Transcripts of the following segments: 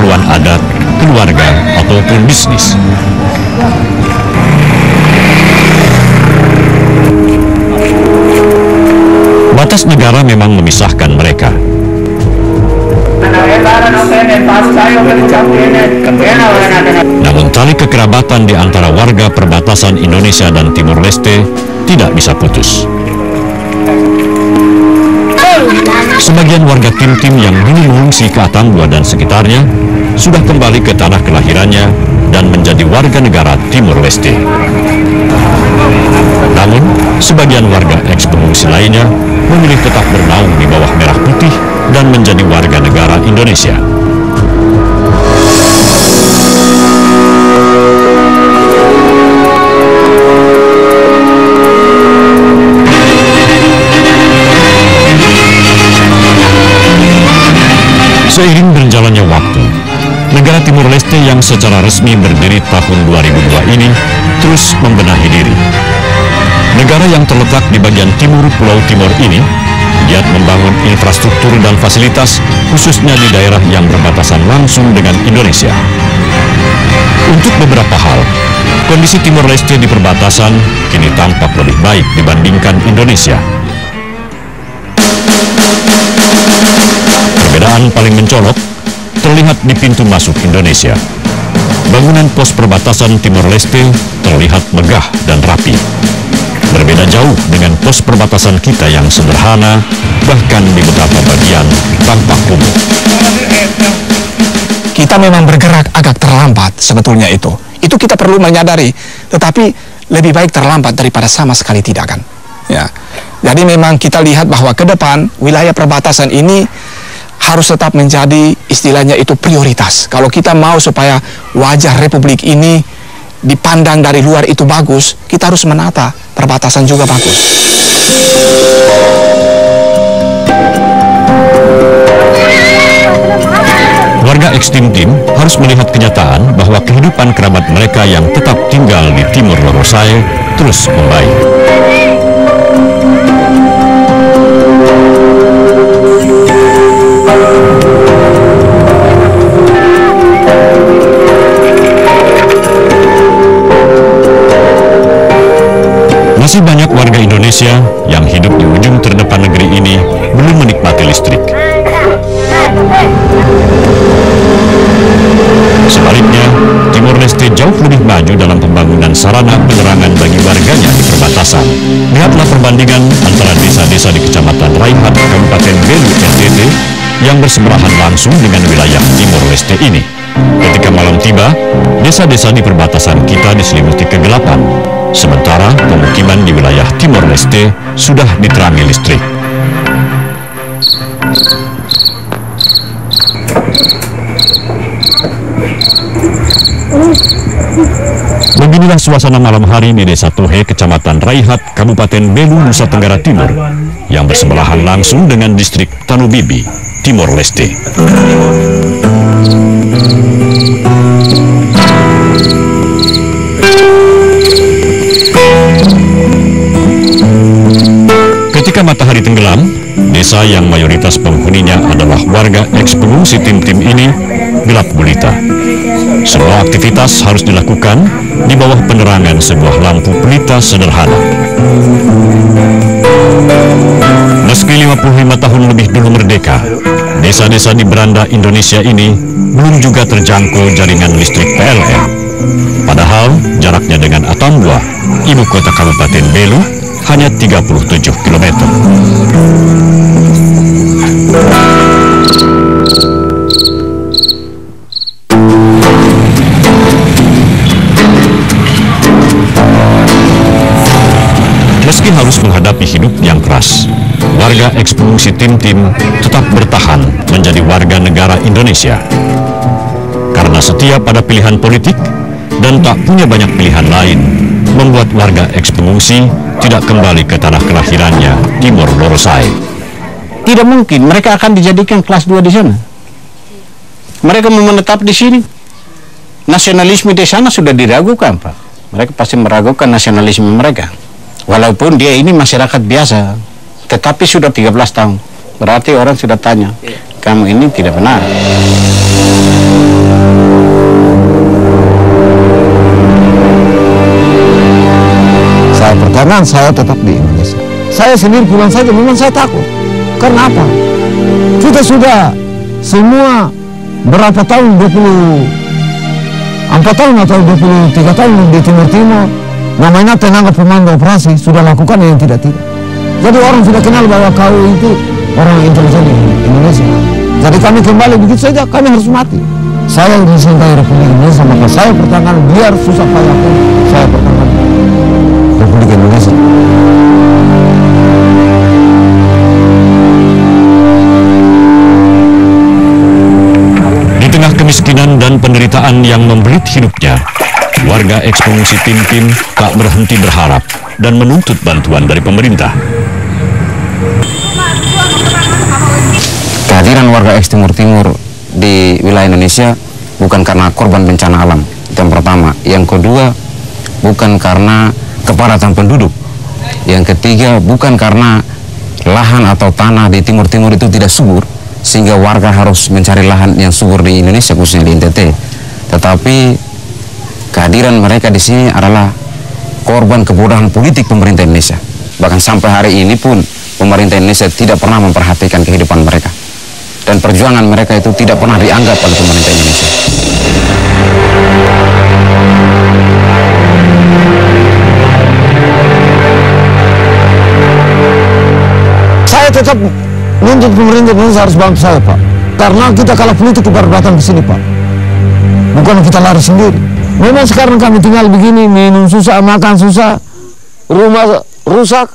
keperluan adat, keluarga, ataupun bisnis. Batas negara memang memisahkan mereka. Namun tali kekerabatan di antara warga perbatasan Indonesia dan Timor Leste tidak bisa putus. Sebagian warga Tim-Tim yang dulu mengungsi ke Atambua dan sekitarnya sudah kembali ke tanah kelahirannya dan menjadi warga negara Timor Leste. Namun, sebagian warga eks-pengungsi lainnya memilih tetap bernaung di bawah merah putih dan menjadi warga negara Indonesia. Seiring berjalannya waktu, negara Timor Leste yang secara resmi berdiri tahun 2002 ini terus membenahi diri. Negara yang terletak di bagian timur Pulau Timor ini giat membangun infrastruktur dan fasilitas, khususnya di daerah yang berbatasan langsung dengan Indonesia. Untuk beberapa hal, kondisi Timor Leste di perbatasan kini tampak lebih baik dibandingkan Indonesia. Perbedaan paling mencolok terlihat di pintu masuk Indonesia. Bangunan pos perbatasan Timor Leste terlihat megah dan rapi. Berbeda jauh dengan pos perbatasan kita yang sederhana, bahkan di beberapa bagian tampak kumuh. Kita memang bergerak agak terlambat sebetulnya itu. Itu kita perlu menyadari, tetapi lebih baik terlambat daripada sama sekali tidak kan. Ya. Jadi memang kita lihat bahwa ke depan wilayah perbatasan ini harus tetap menjadi istilahnya itu prioritas. Kalau kita mau supaya wajah Republik ini dipandang dari luar itu bagus, kita harus menata perbatasan juga bagus. Warga eks Tim-Tim harus melihat kenyataan bahwa kehidupan kerabat mereka yang tetap tinggal di Timor Lorosae terus membaik. Masih banyak warga Indonesia yang hidup di ujung terdepan negeri ini belum menikmati listrik. Sebaliknya, Timor Leste jauh lebih maju dalam pembangunan sarana penerangan bagi warganya di perbatasan. Lihatlah perbandingan antara desa-desa di Kecamatan Raihat, Kabupaten Belu, NTT, yang bersebelahan langsung dengan wilayah Timor Leste ini. Ketika malam tiba, desa-desa di perbatasan kita diselimuti kegelapan, sementara pemukiman di wilayah Timor Leste sudah diterangi listrik. Beginilah suasana malam hari di Desa Tohe, Kecamatan Raihat, Kabupaten Belu, Nusa Tenggara Timur, yang bersebelahan langsung dengan distrik Tanubibi, Timor Leste. Ketika matahari tenggelam, desa yang mayoritas penghuninya adalah warga eks-pengungsi Tim-Tim ini gelap gulita. Semua aktivitas harus dilakukan di bawah penerangan sebuah lampu pelita sederhana. Meski 55 tahun lebih dulu merdeka, desa-desa di beranda Indonesia ini belum juga terjangkau jaringan listrik PLN. Padahal jaraknya dengan Atambua, ibu kota Kabupaten Belu, hanya 37 km. Meski harus menghadapi hidup yang keras, warga eks-pengungsi Tim-Tim tetap bertahan menjadi warga negara Indonesia. Karena setia pada pilihan politik dan tak punya banyak pilihan lain, membuat warga eks-pengungsi tidak kembali ke tanah kelahirannya, Timor Lorosae. Tidak mungkin mereka akan dijadikan kelas 2 di sana. Mereka mau menetap di sini. Nasionalisme di sana sudah diragukan, Pak. Mereka pasti meragukan nasionalisme mereka. Walaupun dia ini masyarakat biasa, tetapi sudah 13 tahun. Berarti orang sudah tanya, kamu ini tidak benar. jangan saya tetap di Indonesia. Saya sendiri pulang saja memang saya takut. Karena apa? Kita sudah semua berapa tahun, 24 tahun atau 23 tahun di Timur Timur, namanya tenaga pemandu operasi, sudah lakukan yang tidak-tidak. Jadi orang sudah kenal bahwa kau itu orang intelijen di Indonesia. Jadi kami kembali begitu saja, kami harus mati. Saya mencintai Republik Indonesia, maka saya pertahankan biar susah payah pun saya pertahankan Republik Indonesia. Di tengah kemiskinan dan penderitaan yang membelit hidupnya, warga ekspengungsi Tim-Tim tak berhenti berharap dan menuntut bantuan dari pemerintah. Kehadiran warga eks Timur Timur di wilayah Indonesia bukan karena korban bencana alam, itu yang pertama. Yang kedua, bukan karena kepadatan penduduk. Yang ketiga, bukan karena lahan atau tanah di Timur Timur itu tidak subur, sehingga warga harus mencari lahan yang subur di Indonesia, khususnya di NTT. Tetapi kehadiran mereka di sini adalah korban kebodohan politik pemerintah Indonesia. Bahkan sampai hari ini pun pemerintah Indonesia tidak pernah memperhatikan kehidupan mereka. Dan perjuangan mereka itu tidak pernah dianggap oleh pemerintah Indonesia. Saya tetap menuntut pemerintah Indonesia harus bantu saya, Pak. Karena kita kalah politik baru datang ke sini, Pak. Bukan kita lari sendiri. Memang sekarang kami tinggal begini, minum susah, makan susah, rumah rusak.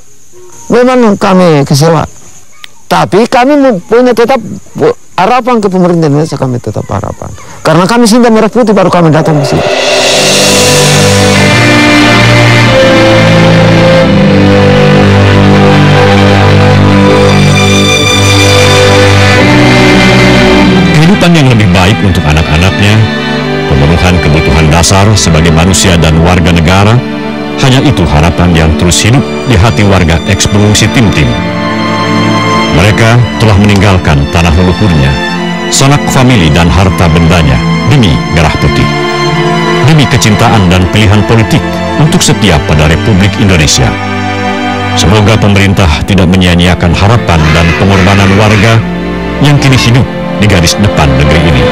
Memang kami kecewa. Tapi kami punya tetap harapan ke pemerintah Indonesia, kami tetap harapan. Karena kami cinta merah putih baru kami datang ke sini. Kehidupan yang lebih baik untuk anak-anaknya, pemenuhan kebutuhan dasar sebagai manusia dan warga negara, hanya itu harapan yang terus hidup di hati warga ekspengungsi Tim-Tim. Mereka telah meninggalkan tanah leluhurnya, sanak famili dan harta bendanya demi merah putih, demi kecintaan dan pilihan politik untuk setia pada Republik Indonesia. Semoga pemerintah tidak menyia-nyiakan harapan dan pengorbanan warga yang kini hidup di garis depan negeri ini.